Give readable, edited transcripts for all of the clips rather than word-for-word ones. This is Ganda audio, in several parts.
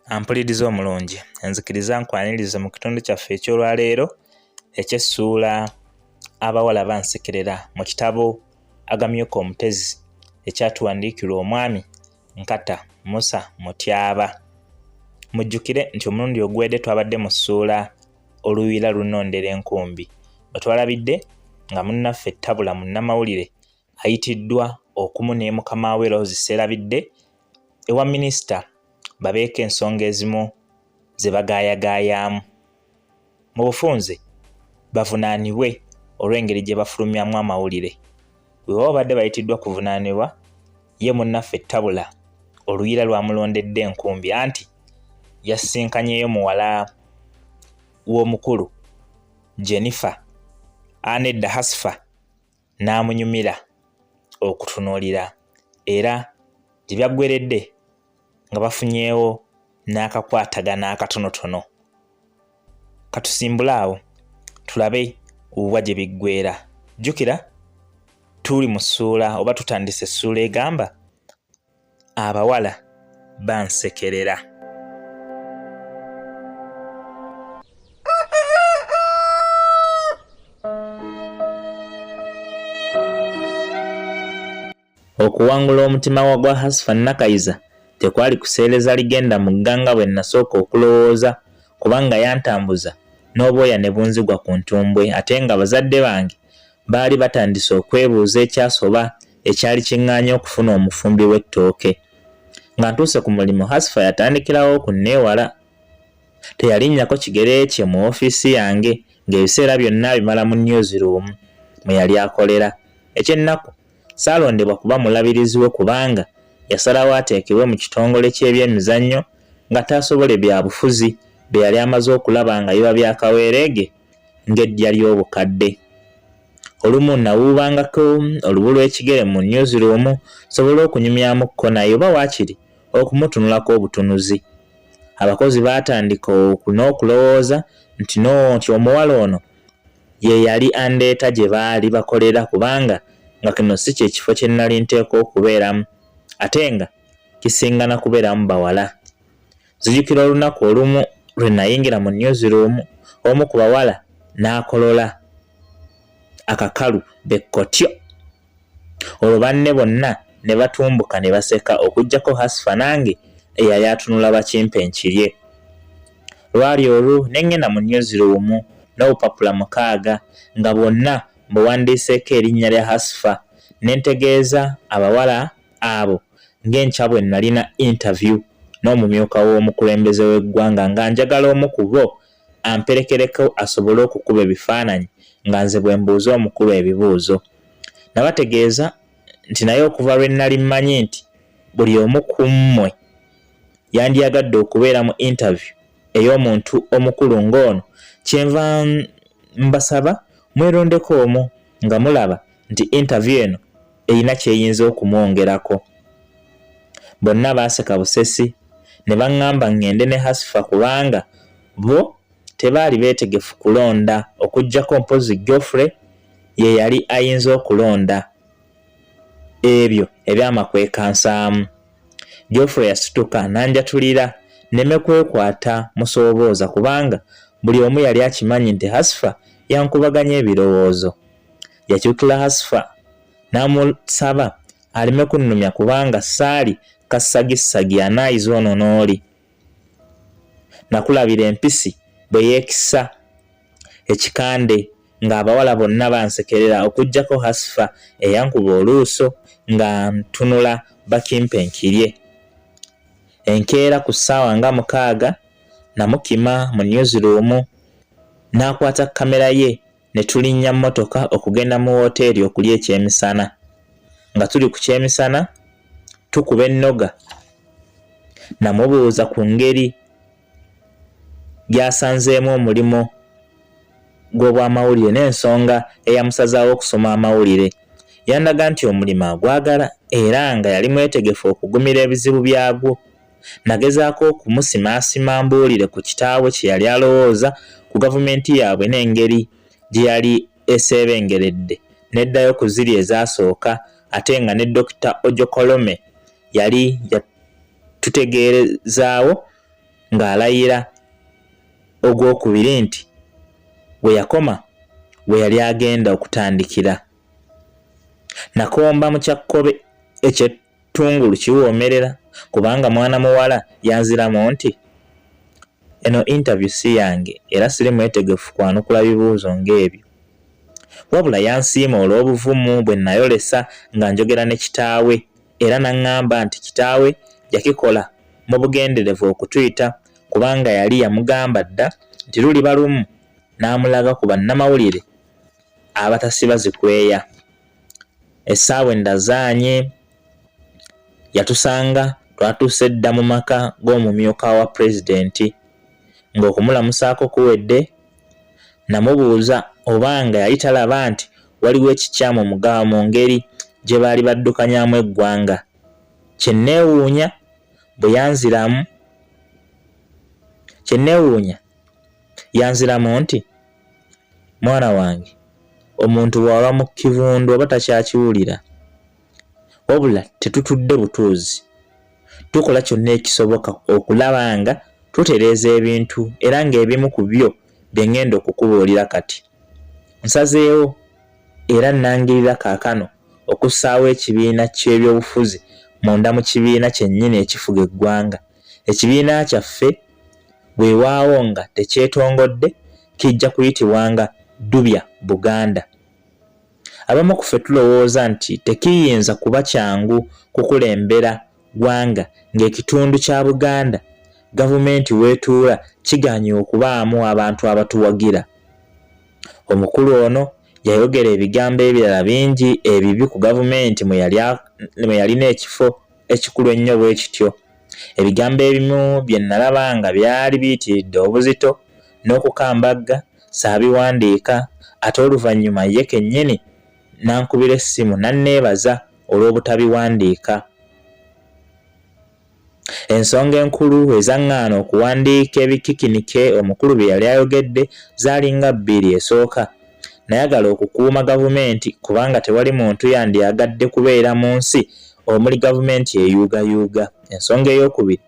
Ampuliriza omulungi enzikiriza nkwaniriza mu kitundu kyaffe eky'olwaleero eky'essuula abawala bansekerera mu kitabo Agamyuka omutezi ekyatuwandiikirwa omwami Nkata Musa Mutyaba. Mujjukire nti omulundi ogwedde twabadde mu ssuula oluyiira lunondera enkumbi bwe twalabidde nga munnaffe Tabula munnamawulire ayitiddwa okumu ne mukama we Rose Sserabidde ewa minisita babeeko ensonga ezimu ze bagaayagaayamu. Mu bufunze bavunaanibwe olw'engeri gye bafulumyamu amawulire. Bwe baba badde bayitiddwa kuvunaanibwa, ye munnaffe Tabula oluyiira lwamulondedde enkumbi anti yasinkanyeyo muwala w'omukulu Jennifer Anedda Hasifa n'amunyumira okutunuulira era gye byaggweredde nga bafunyeewo n'akakwatagana akatonotono. Katusimbule awo tulabe obuwa gye biggweera. Jjukira tuli mu ssuula oba tutandise essuula egamba abawala bansekerera. Okuwangula omutima gwa Hasifa Nakayiza tekwali kuseereza ligenda mu gganga bwe nasooka okulowooza kubanga yantambuza n'obwoya ne bunzigwa ku ntumbwe ate nga bazadde bange baali batandise okwebuuza ekyasoba ekyali kiŋŋaanya okufuna omufumbi w'ettooke. Nga ntuuse ku mulimu Hasifa yatandikirawo kunneewala. Teyalinnyako kigere kye mu ofiisi yange ng'ebiseera byonna bimala mu newsroom mwe yali akolera. Ekyennaku saalondebwa kuba mulabirizi we kubanga yasalawo ateekebwe mu kitongole ky'ebyemizannyo nga taasobole bya bufuzi bye yali amaze okulaba nga biba byakaweereege ng'eddya ly'obukadde. Olumu nawuubangako olubu lw'ekigere mu newsroom sobole okunyumyamuko naye oba waakiri okumutunulako obutunuzi. Abakozi baatandika n'okulowooza nti omuwala ono ye yali andeeta gye baali bakolera kubanga nga kino si kye kifo kye nnali nteeka okubeeramu ate nga kisingana kubeeramu bawala. Zijjukira olunaku olumu lwe nayingira mu newsroom omu ku bawala n'akolola akakalu bekkotyo. Olwo banne bonna ne batumbuka ne baseka okuggyako Hasifa nange eyali atunula bakimpe nkirye. Lwali olwo ne ŋŋenda mu newsroom n'obupapula 6 nga bwonna mbuwandiiseeko erinnya lya Hasifa ne ntegeeza abawala abo ng'enkya bwe nalina interview n'omumyuka w'omukulembeze w'eggwanga nga njagala omu ku bo amperekereko asobole okukuba ebifaananyi nga nze bwe mbuuza omukulu ebibuuzo. Nabategeeza nti naye okuva lwe nnali mmanyi nti buli omu ku mmwe yandyagadde okubeera mu interview ey'omuntu omukulu ng'ono, kyenva mbasaba mwerondeko omu nga mulaba nti interview eno erina kyeyinza okumwongerako. Bonna baaseka busesi ne baŋŋamba ŋŋende ne Hasifa kubanga bo tebaali beetegefu kulonda okuggyako mpozi Geoffrey ye yali ayinza okulonda ebyo ebyamakwekansaamu. Geoffrey yasituka nanjatulira nneme kwekwata musoobooza kubanga buli omu yali akimanyi nti Hasifa yankubaganya ebirowoozo. Yakyukira Hasifa n'amusaba aleme kunnumya kubanga saali kasagisagi anaayiza ono n'oli. Nakulabira empisi bwe yeekisa ekikande ng'abawala bonna bansekerera okuggyako Hasifa eyankuba oluuso nga ntunula bakimpe nkirye. Enkeera ku ssaawa nga 6 namukima mu newsroom n'akwata kamera ye ne tulinnya mmotoka okugenda mu woteeri okulya ekyemisana. Nga tuli ku kyemisana tukuba ennoga namubuuza ku ngeri gy'asanzeemu omulimu gw'obwamawulire n'ensonga eyamusazaawo okusoma amawulire. Yandaga nti omulimu agwagala era nga yali mwetegefu okugumira ebizibu byagwo. Nagezaako okumusimaasima mbuulire ku kitaawe kye yali alowooza ku gavumenti yaabwe n'engeri gye yali eseebengeredde n'eddayo ku ziri ezaasooka ate nga ne Dr. Ojokolome yali yatutegeerezaawo ng'alayira ogwokubiri nti we yakoma we yali agenda okutandikira. Nakomba mu Kyakkobe eky'ettungulu kiwoomerera kubanga mwana muwala yanziramu nti eno interview si yange era siri mwetegefu kwanukula bibuuzo ng'ebyo. Wabula yansiima olw'obuvumu bwe nayolesa nga njogera ne kitaawe era n'aŋŋamba nti kitaawe yakikola mu bugenderevu okutuyita kubanga yali yamugamba dda nti luliba lumu n'amulaga ku bannamawulire abatasiba zikweya. Essaawa endazaanye yatusanga twatuuse dda mu maka g'omumyuka wa pulezidenti ng'okumulamusaako kuwedde namubuuza obanga yali talaba nti waliwo ekikyamu mugawa mu ngeri gye baali baddukanyamu eggwanga. Kyenneewuunya yanziramu nti mwana wange omuntu bw'aba mu kivundu oba takyakiwulira. Wabula tetutudde butuuzi, tukola kyonna ekisoboka okulaba nga tutereeza ebintu era ng'ebimu ku byo bye ngenda okukubuulira kati. Nsazeewo era nnangirira kaakano okussaawo ekibiina ky'ebyobufuzi munda mu kibiina kyennyini ekifuga eggwanga. Ekibiina kyaffe weewaawo nga tekyetongodde kijja kuyitibwanga Dubya Buganda. Abamu ku ffe tulowooza nti tekiyinza kuba kyangu kukulembera ggwanga ng'ekitundu kya Buganda gavumenti weetuula kiganye okubaamu abantu abatuwagira. Omukulu ono yayogera ebigambo ebirala bingi ebibi ku gavumenti mwe yalina ekifo ekikulu ennyo bwe kityo. Ebigambo ebimu bye nalaba nga byali biyitiridde obuzito n'okukambagga saabiwandiika ate oluvannyuma ye kennyini nankubira essimu nanneebaza olw'obutabiwandiika. Ensonga enkulu ezaŋŋaana okuwandiika ebikikinike omukulu bye yali ayogedde zaalinga bbiri. Esooka, nayagala okukuuma gavumenti kubanga tewali muntu yandiyagadde kubeera mu nsi omuli gavumenti eyuugayuuga. Ensonga ey'okubiri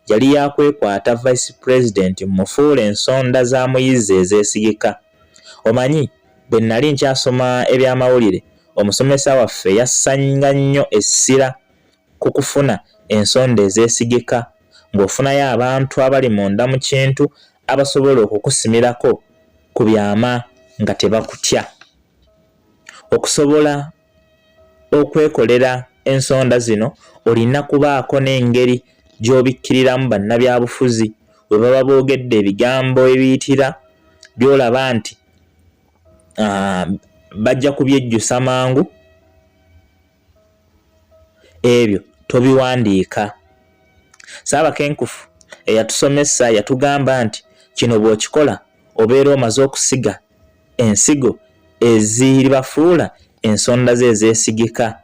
yali yakwekwata vice president mmufuula ensonda za muyizi ezeesigika. Omanyi bwe nali nkyasoma ebyamawulire omusomesa waffe yassanga nnyo essira ku kufuna ensonda ezeesigika ng'ofunayo abantu abali munda mu kintu abasobola okukusimirako ku byama nga tebakutya. Okusobola okwekolera ensonda zino olina kubaako n'engeri gy'obikkiriramu bannabyabufuzi bwe baba boogedde ebigambo ebiyitira by'olaba nti bajja kubyejjusa mangu. Ebyo tobiwandiika. Ssaabakenkufu eyatusomesa yatugamba nti kino bw'okikola obeera omaze okusiga ensigo eziribafuula ensonda ze ezeesigika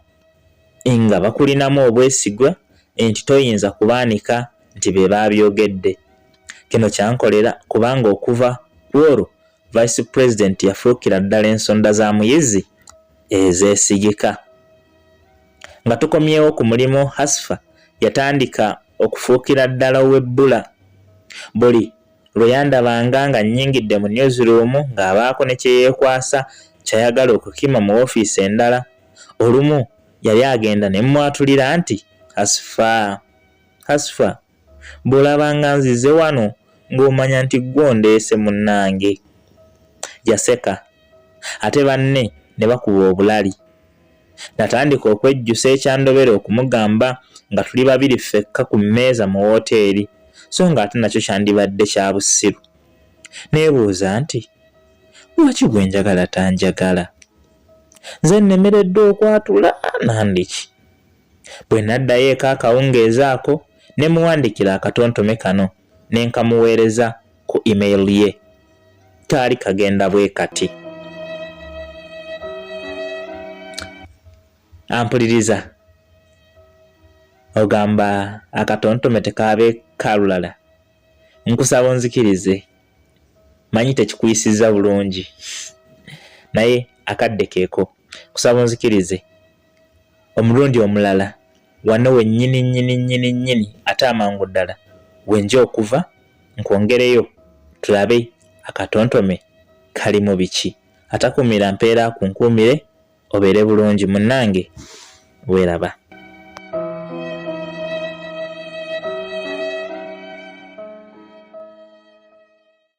nga bakulinamu obwesigwa nti toyinza kubaanika nti be baabyogedde. Kino kyankolera kubanga okuva olwo vice president yafuukira ddala ensonda za muyizi ezeesigika. Nga tukomyewo ku mulimu, Hasifa yatandika okufuukira ddala ow'ebbula. Buli lwe yandabanga nga nnyingidde mu newsroom ng'abaako ne kye yeekwasa kyayagala okukima mu ofiisi endala, olumu yali agenda ne mmwatulira nti Hasifa, bw'olabanga nzize wano ng'omanya nti gw'ondeese munnange. Yaseka ate banne ne bakuba obulali. Natandika okwejjusa ekyandobera okumugamba nga tuli babiri ffekka ku mmeeza mu wooteeri, so ng'ate nakyo kyandibadde kya bussiru. Neebuuza nti lwaki gwe njagala tanjagala? Nze nnemeredde okwatula nandiki. Bwe naddayo eka akawungeezi ako ne muwandikira akatontome kano ne nkamuweereza ku email ye. Kaali kagenda bwe kati. Ampuliriza, ogamba akatontome tekaabe kalulala. Nkusaba onzikirize, manyi tekikuyisiza bulungi naye akadde keeko. Kusaba onzikirize omulundi omulala wano wennyini ate amangu ddala wenja okuva nkwongereyo tulabe akatontome kali mu biki. Atakumira mpeera ku nkuumire obeere bulungi munnange weeraba.